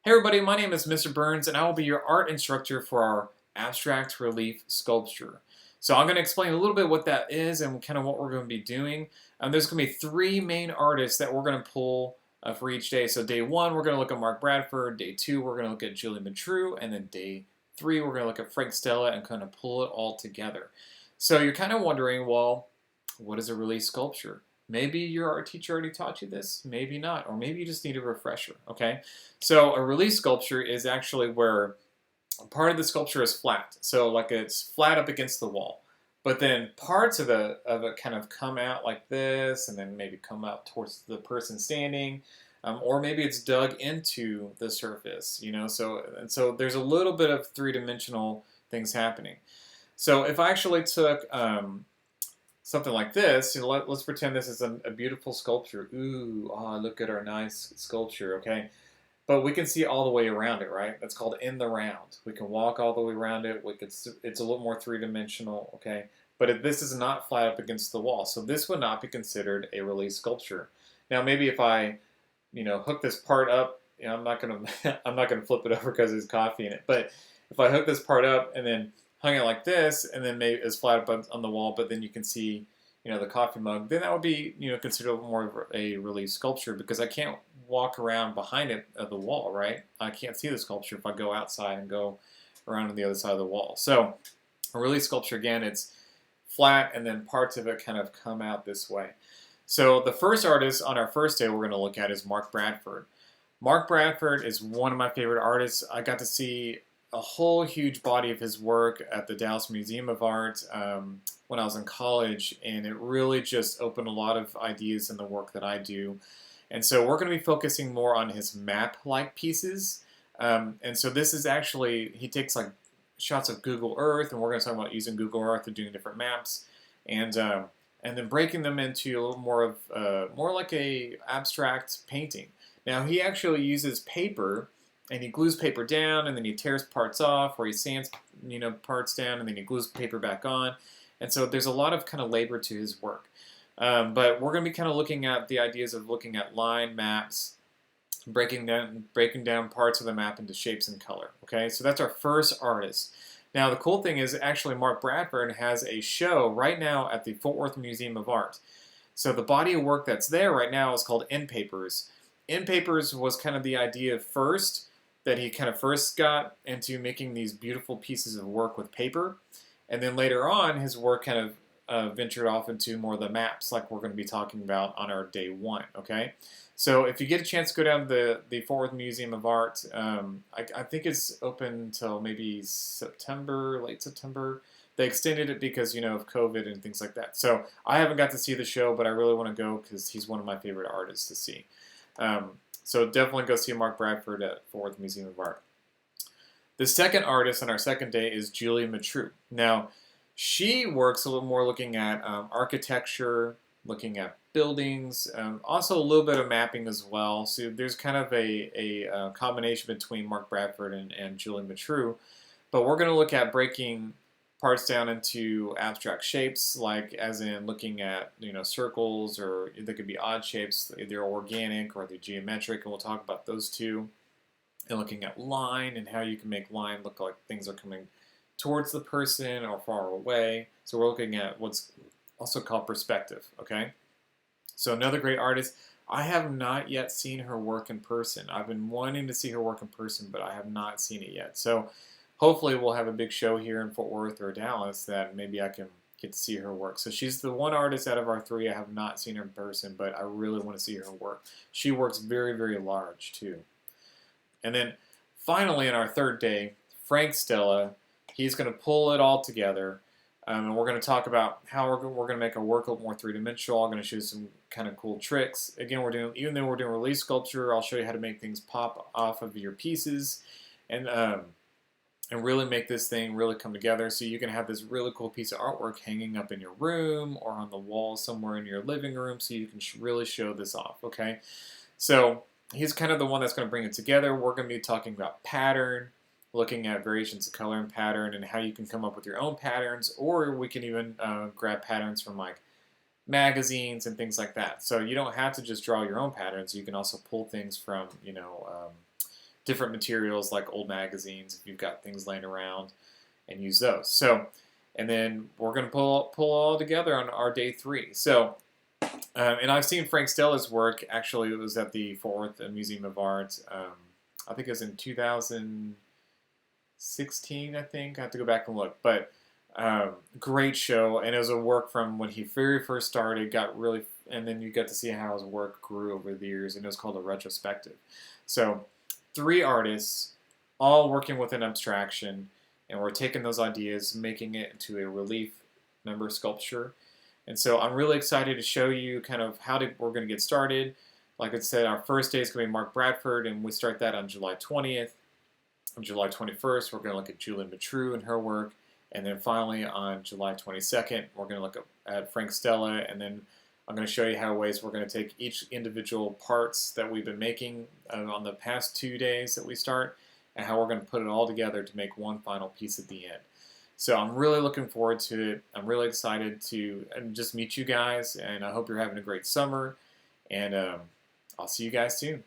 Hey everybody, my name is Mr. Burns and I will be your art instructor for our abstract relief sculpture. So I'm going to explain a little bit what that is and kind of what we're going to be doing. There's going to be three main artists that we're going to pull for each day. So day one, we're going to look at Mark Bradford. Day two, we're going to look at Julie Matreau. And then day three, we're going to look at Frank Stella and kind of pull it all together. So you're kind of wondering, well, what is a relief sculpture? Maybe your art teacher already taught you this, maybe not, or maybe you just need a refresher, okay? So a relief sculpture is actually where part of the sculpture is flat, so like it's flat up against the wall, but then parts of it kind of come out like this, and then maybe come out towards the person standing, or maybe it's dug into the surface, you know. So there's a little bit of three-dimensional things happening. So if I actually took something like this, you know, let's pretend this is a beautiful sculpture. Ooh, look at our nice sculpture, okay? But we can see all the way around it, right? That's called in the round. We can walk all the way around it. It's a little more three-dimensional, okay? But this is not flat up against the wall, so this would not be considered a relief sculpture. Now, maybe if I, hook this part up, I'm not gonna, I'm not gonna flip it over because there's coffee in it. But if I hook this part up and then hung it like this, and then maybe it's flat up on the wall, but then you can see, the coffee mug, then that would be, considered more of a relief sculpture because I can't walk around behind it at the wall, right? I can't see the sculpture if I go outside and go around on the other side of the wall. So a relief sculpture, again, it's flat and then parts of it kind of come out this way. So the first artist on our first day we're going to look at is Mark Bradford. Mark Bradford is one of my favorite artists. I got to see a whole huge body of his work at the Dallas Museum of Art when I was in college, and it really just opened a lot of ideas in the work that I do. And so we're going to be focusing more on his map-like pieces. And so this is actually, he takes like shots of Google Earth, and we're going to talk about using Google Earth and doing different maps, and then breaking them into a little more of more like a abstract painting. Now he actually uses paper, and he glues paper down, and then he tears parts off, or he sands, parts down, and then he glues paper back on. And so there's a lot of kind of labor to his work. But we're going to be kind of looking at the ideas of looking at line maps, breaking down parts of the map into shapes and color. Okay, so that's our first artist. Now the cool thing is actually Mark Bradford has a show right now at the Fort Worth Museum of Art. So the body of work that's there right now is called End Papers. End Papers was kind of the idea first that he kind of first got into making these beautiful pieces of work with paper. And then later on, his work kind of ventured off into more of the maps like we're going to be talking about on our day one, okay? So if you get a chance to go down to the Fort Worth Museum of Art, I think it's open until maybe September, late September. They extended it because, of COVID and things like that. So I haven't got to see the show, but I really want to go because he's one of my favorite artists to see. So definitely go see Mark Bradford at Fort Worth Museum of Art. The second artist on our second day is Julie Matreau. Now, she works a little more looking at architecture, looking at buildings, also a little bit of mapping as well. So there's kind of a combination between Mark Bradford and Julie Matreau. But we're going to look at breaking parts down into abstract shapes, like as in looking at circles, or they could be odd shapes, either organic or they're geometric, and we'll talk about those two. And looking at line and how you can make line look like things are coming towards the person or far away. So we're looking at what's also called perspective, okay? So another great artist. I have not yet seen her work in person. I've been wanting to see her work in person, but I have not seen it yet. So hopefully we'll have a big show here in Fort Worth or Dallas that maybe I can get to see her work. So she's the one artist out of our three I have not seen her in person, but I really want to see her work. She works very, very large too. And then finally, on our third day, Frank Stella, he's going to pull it all together. And we're going to talk about how we're going to make our work a little more three-dimensional. I'm going to show you some kind of cool tricks. Again, even though we're doing relief sculpture, I'll show you how to make things pop off of your pieces and really make this thing really come together so you can have this really cool piece of artwork hanging up in your room or on the wall somewhere in your living room so you can really show this off, okay? So he's kind of the one that's going to bring it together. We're going to be talking about pattern, looking at variations of color and pattern, and how you can come up with your own patterns, or we can even grab patterns from like magazines and things like that. So you don't have to just draw your own patterns. You can also pull things from, different materials like old magazines if you've got things laying around, and use those. So, and then we're going to pull it all together on our day 3. So, and I've seen Frank Stella's work. Actually, it was at the Fort Worth Museum of Art. I think it was in 2016. I think I have to go back and look, but great show. And it was a work from when he very first started. Got really, and then you got to see how his work grew over the years. And it was called a retrospective. So, 3 artists, all working with an abstraction, and we're taking those ideas, making it into a relief member sculpture. And so I'm really excited to show you kind of we're going to get started. Like I said, our first day is going to be Mark Bradford, and we start that on July 20th. On July 21st, we're going to look at Julian Matreau and her work. And then finally, on July 22nd, we're going to look at Frank Stella, and then I'm going to show you how we're going to take each individual parts that we've been making on the past 2 days that we start, and how we're going to put it all together to make one final piece at the end. So I'm really looking forward to it. I'm really excited to just meet you guys, and I hope you're having a great summer, and I'll see you guys soon.